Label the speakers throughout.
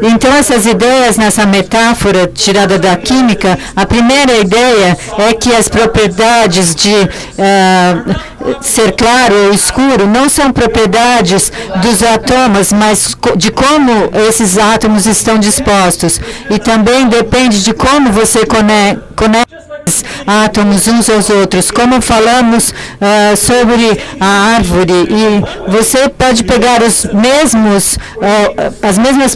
Speaker 1: Então, essas ideias nessa metáfora tirada da química, a primeira ideia é que as propriedades de ser claro ou escuro não são propriedades dos átomos, mas de como esses átomos estão dispostos. E também depende de como você conecta átomos uns aos outros, como falamos sobre a árvore, e você pode pegar as mesmas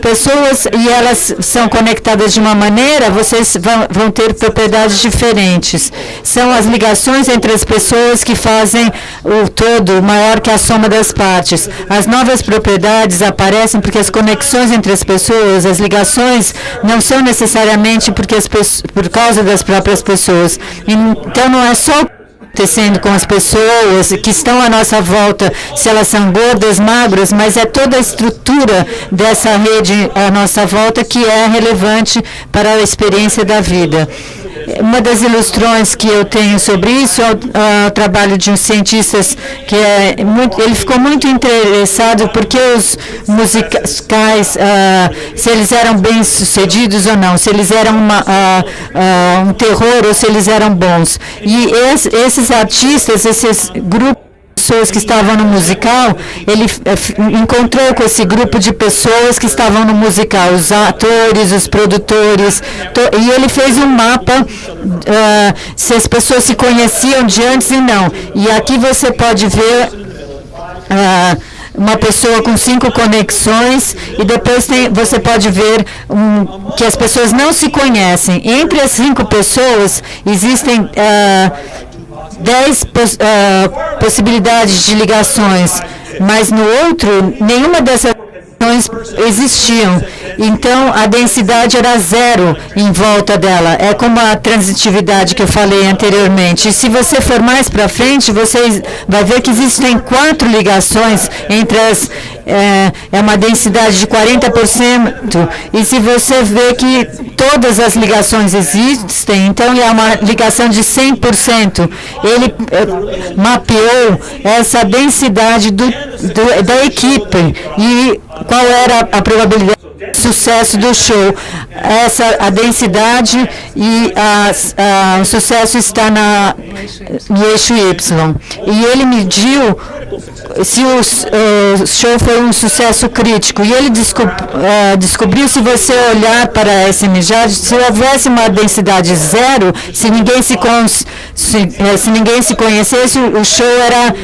Speaker 1: pessoas e elas são conectadas de uma maneira, vocês vão ter propriedades diferentes. São as ligações entre as pessoas que fazem o todo maior que a soma das partes. As novas propriedades aparecem porque as conexões entre as pessoas, as ligações, não são necessariamente por causa das próprias pessoas. Então, não é só acontecendo com as pessoas que estão à nossa volta, se elas são gordas, magras, mas é toda a estrutura dessa rede à nossa volta que é relevante para a experiência da vida. Uma das ilustrações que eu tenho sobre isso é o trabalho de um cientista que ele ficou muito interessado porque os musicais, se eles eram bem-sucedidos ou não, se eles eram um terror ou se eles eram bons. E esses artistas, esses grupos, pessoas que estavam no musical, ele encontrou com esse grupo de pessoas que estavam no musical, os atores, os produtores, e ele fez um mapa se as pessoas se conheciam de antes e não. E aqui você pode ver uma pessoa com 5 conexões, e depois você pode ver que as pessoas não se conhecem. Entre as 5 pessoas existem 10 possibilidades de ligações, mas no outro, nenhuma dessas ligações existiam. Então, a densidade era 0 em volta dela. É como a transitividade que eu falei anteriormente. E se você for mais para frente, você vai ver que existem 4 ligações entre as... É uma densidade de 40%. E se você vê que todas as ligações existem, então é uma ligação de 100%. Ele mapeou essa densidade da equipe e qual era a probabilidade de sucesso do show. A densidade e o sucesso está no eixo Y. E ele mediu se o show foi um sucesso crítico. E ele descobriu, se você olhar para essa imagem, se houvesse uma densidade 0, se ninguém se conhecesse, o show era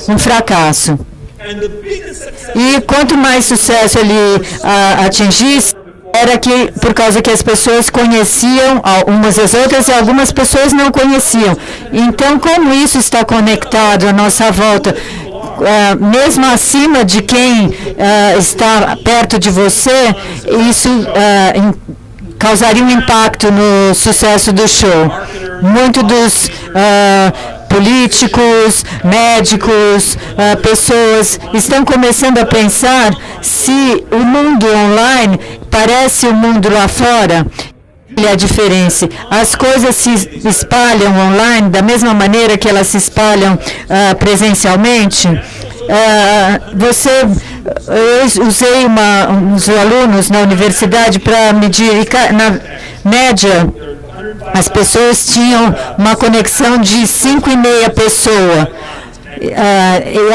Speaker 1: um fracasso. E quanto mais sucesso ele atingisse, era que por causa que as pessoas conheciam umas às outras e algumas pessoas não conheciam. Então, como isso está conectado à nossa volta, mesmo acima de quem está perto de você, isso causaria um impacto no sucesso do show. Muitos dos políticos, médicos, pessoas estão começando a pensar se o mundo online parece o mundo lá fora. E a diferença, as coisas se espalham online da mesma maneira que elas se espalham presencialmente. Eu usei uns alunos na universidade para medir, na média, as pessoas tinham uma conexão de 5,5 pessoas.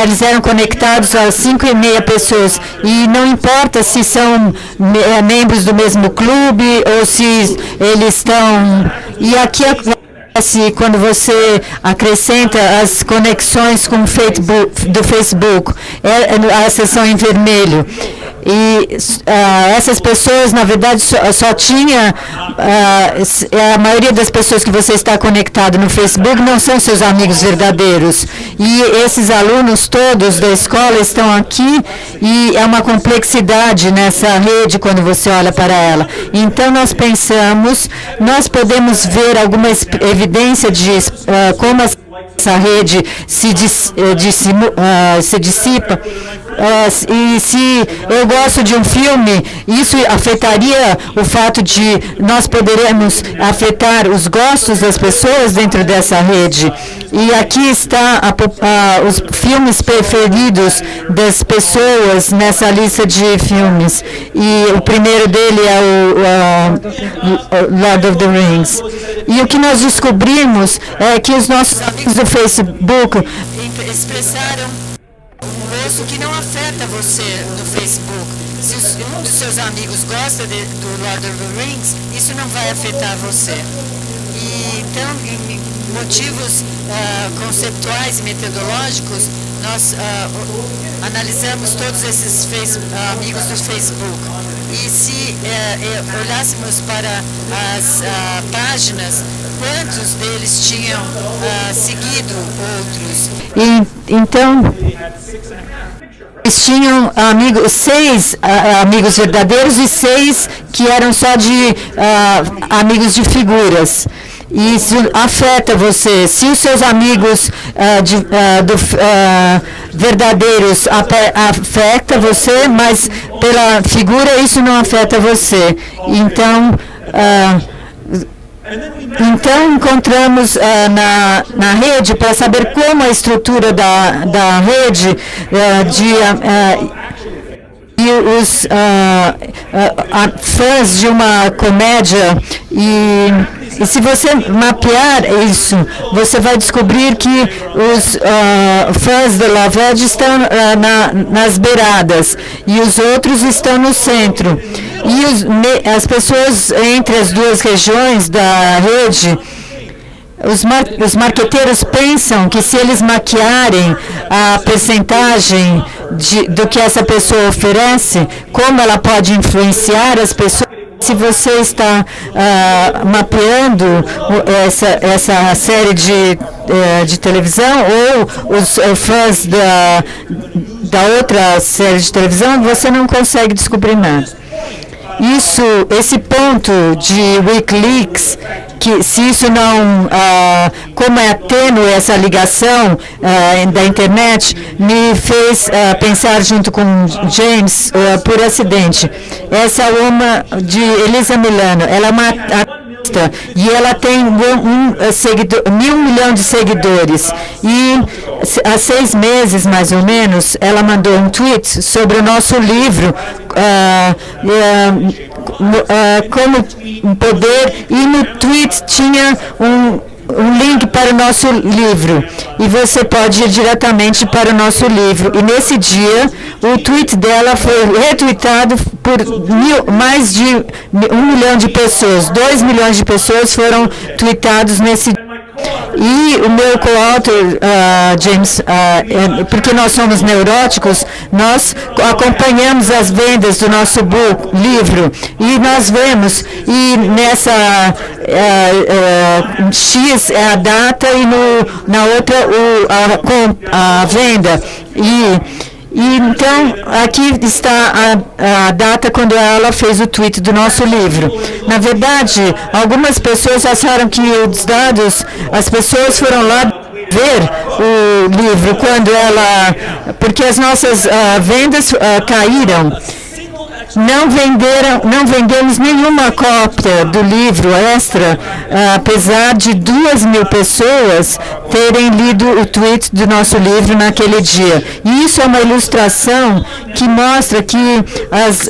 Speaker 1: Eles eram conectados a 5,5 pessoas. E não importa se são membros do mesmo clube ou se eles estão... E aqui acontece quando você acrescenta as conexões com do Facebook. A seção em vermelho. E essas pessoas, na verdade, só tinha... a maioria das pessoas que você está conectado no Facebook não são seus amigos verdadeiros. E esses alunos todos da escola estão aqui e é uma complexidade nessa rede quando você olha para ela. Então, nós pensamos, nós podemos ver alguma evidência de como essa rede se dissipa. E se eu gosto de um filme, isso afetaria o fato de nós poderemos afetar os gostos das pessoas dentro dessa rede. E aqui está os filmes preferidos das pessoas nessa lista de filmes. E o primeiro dele é o Lord of the Rings. E o que nós descobrimos é que os nossos amigos do Facebook expressaram um gosto que não afeta você no Facebook. Se um dos seus amigos gosta do Lord of the Rings, isso não vai afetar você. E então, em motivos conceptuais e metodológicos, nós analisamos todos esses amigos do Facebook. E se olhássemos para as páginas, quantos deles tinham seguido outros? Então, eles tinham seis amigos verdadeiros e 6 que eram só de amigos de figuras. E isso afeta você. Se os seus amigos verdadeiros afeta você, mas pela figura isso não afeta você. Então encontramos na rede, para saber como a estrutura da rede e os fãs de uma comédia, e se você mapear isso, você vai descobrir que os fãs da Love Edge estão nas beiradas e os outros estão no centro. E as pessoas entre as duas regiões da rede, os marqueteiros pensam que se eles maquiarem a percentagem do que essa pessoa oferece, como ela pode influenciar as pessoas. Se você está mapeando essa série de televisão ou os fãs da outra série de televisão, você não consegue descobrir nada. Esse ponto de Wikileaks, que se isso não, como é tênue essa ligação da internet, me fez pensar junto com James por acidente. Essa é uma de Elisa Milano, ela é uma artista e ela tem 1 milhão de seguidores. E há 6 meses, mais ou menos, ela mandou um tweet sobre o nosso livro, como poder, e no tweet tinha um link para o nosso livro, e você pode ir diretamente para o nosso livro. E nesse dia, o tweet dela foi retweetado por mais de 1 milhão de pessoas. 2 milhões de pessoas foram tweetados nesse dia. E o meu co-autor, James, porque nós somos neuróticos, nós acompanhamos as vendas do nosso livro, e nós vemos, e nessa X é a data e na outra a venda. E então, aqui está a data quando ela fez o tweet do nosso livro. Na verdade, algumas pessoas acharam que os dados, as pessoas foram lá ver o livro porque as nossas vendas caíram. Não vendemos nenhuma cópia do livro extra, apesar de 2.000 pessoas terem lido o tweet do nosso livro naquele dia. E isso é uma ilustração que mostra que as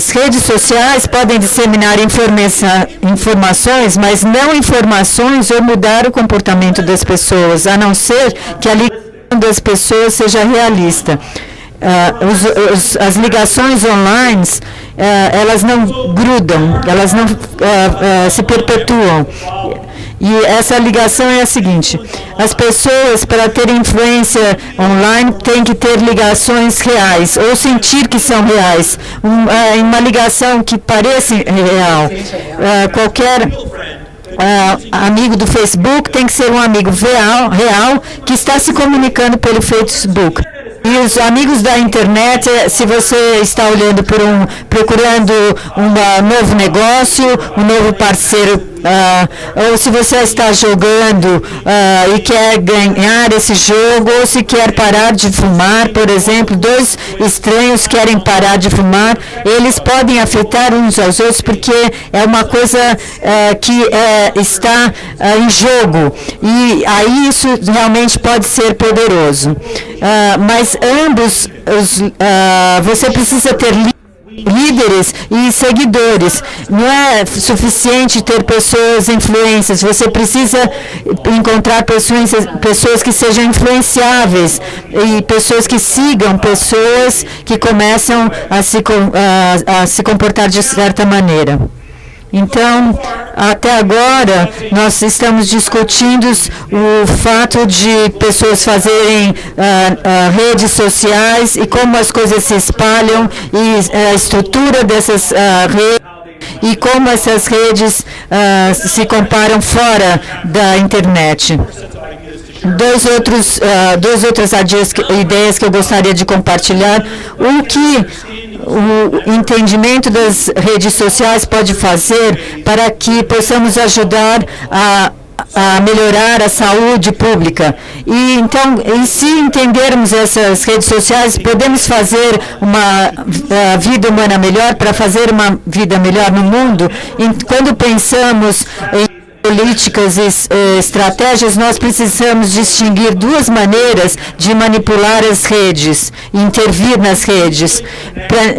Speaker 1: redes sociais podem disseminar informações, mas não informações ou mudar o comportamento das pessoas, a não ser que a ligação das pessoas seja realista. As ligações online, elas não grudam, elas não se perpetuam. E essa ligação é a seguinte: as pessoas, para terem influência online, têm que ter ligações reais, ou sentir que são reais. Uma ligação que pareça real. Qualquer amigo do Facebook tem que ser um amigo real que está se comunicando pelo Facebook. E os amigos da internet, se você está olhando procurando um novo negócio, um novo parceiro ou se você está jogando e quer ganhar esse jogo, ou se quer parar de fumar, por exemplo, dois estranhos querem parar de fumar, eles podem afetar uns aos outros porque é uma coisa que está em jogo, e aí isso realmente pode ser poderoso. Mas ambos, você precisa ter líderes e seguidores. Não é suficiente ter pessoas influências, você precisa encontrar pessoas que sejam influenciáveis e pessoas que sigam, pessoas que começam a se comportar de certa maneira. Então, até agora, nós estamos discutindo o fato de pessoas fazerem redes sociais e como as coisas se espalham e a estrutura dessas redes e como essas redes se comparam fora da internet. Duas outras ideias que eu gostaria de compartilhar. O entendimento das redes sociais pode fazer para que possamos ajudar a melhorar a saúde pública. E então, se entendermos essas redes sociais, podemos fazer uma vida humana melhor, para fazer uma vida melhor no mundo. E quando pensamos em políticas e estratégias, nós precisamos distinguir duas maneiras de manipular as redes, intervir nas redes.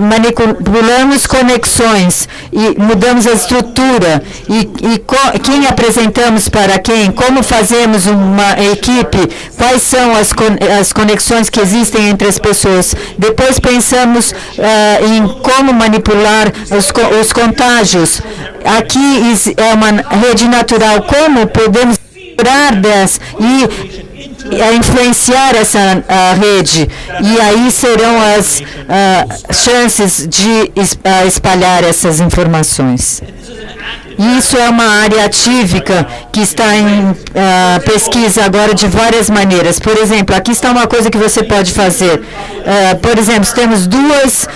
Speaker 1: Manipulamos conexões e mudamos a estrutura e quem apresentamos para quem, como fazemos uma equipe, quais são as conexões que existem entre as pessoas. Depois pensamos em como manipular os contágios. Aqui é uma rede natural. Como podemos curar dessa e influenciar essa rede? E aí serão as chances de espalhar essas informações. Isso é uma área atípica que está em pesquisa agora de várias maneiras. Por exemplo, aqui está uma coisa que você pode fazer. Por exemplo, temos duas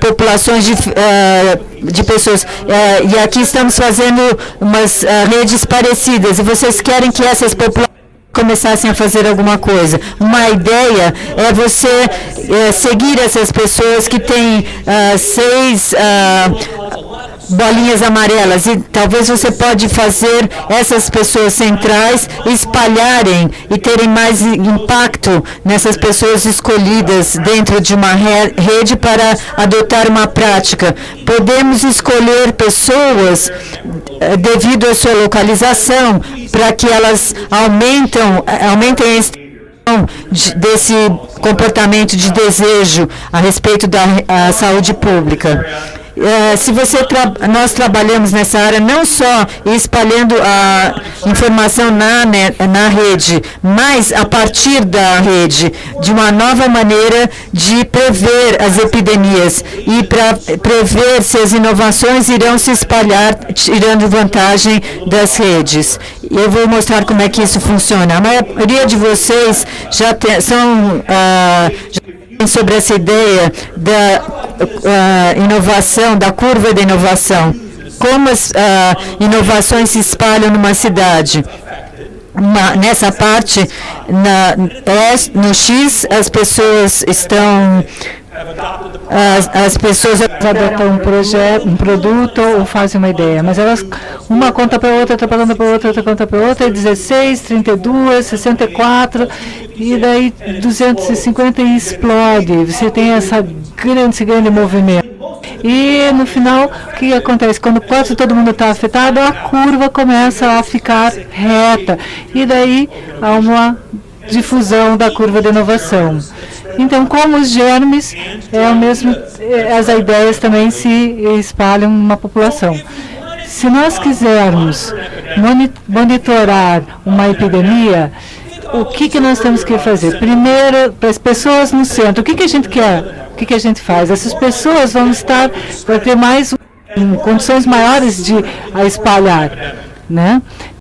Speaker 1: populações de pessoas e aqui estamos fazendo umas redes parecidas e vocês querem que essas populações começassem a fazer alguma coisa. Uma ideia é você seguir essas pessoas que têm 6 bolinhas amarelas, e talvez você pode fazer essas pessoas centrais espalharem e terem mais impacto nessas pessoas escolhidas dentro de uma rede para adotar uma prática. Podemos escolher pessoas devido à sua localização para que elas aumentem a desse comportamento de desejo a respeito da saúde pública. Nós trabalhamos nessa área não só espalhando a informação na rede, mas a partir da rede, de uma nova maneira de prever as epidemias e para prever se as inovações irão se espalhar, tirando vantagem das redes. Eu vou mostrar como é que isso funciona. A maioria de vocês já sobre essa ideia da inovação, da curva da inovação. Como as inovações se espalham numa cidade. Nessa parte, no X, as pessoas estão... As pessoas adotam um produto ou fazem uma ideia, mas elas, uma conta para outra, outra conta para outra, outra conta para outra, e 16, 32, 64, e daí 250 e explode. Você tem essa grande movimento. E no final, o que acontece? Quando quase todo mundo está afetado, a curva começa a ficar reta. E daí há uma difusão da curva de inovação. Então, como os germes, as ideias também se espalham numa população. Se nós quisermos monitorar uma epidemia, o que nós temos que fazer? Primeiro, para as pessoas no centro, o que a gente quer? O que a gente faz? Essas pessoas vão ter mais condições maiores de espalhar, né?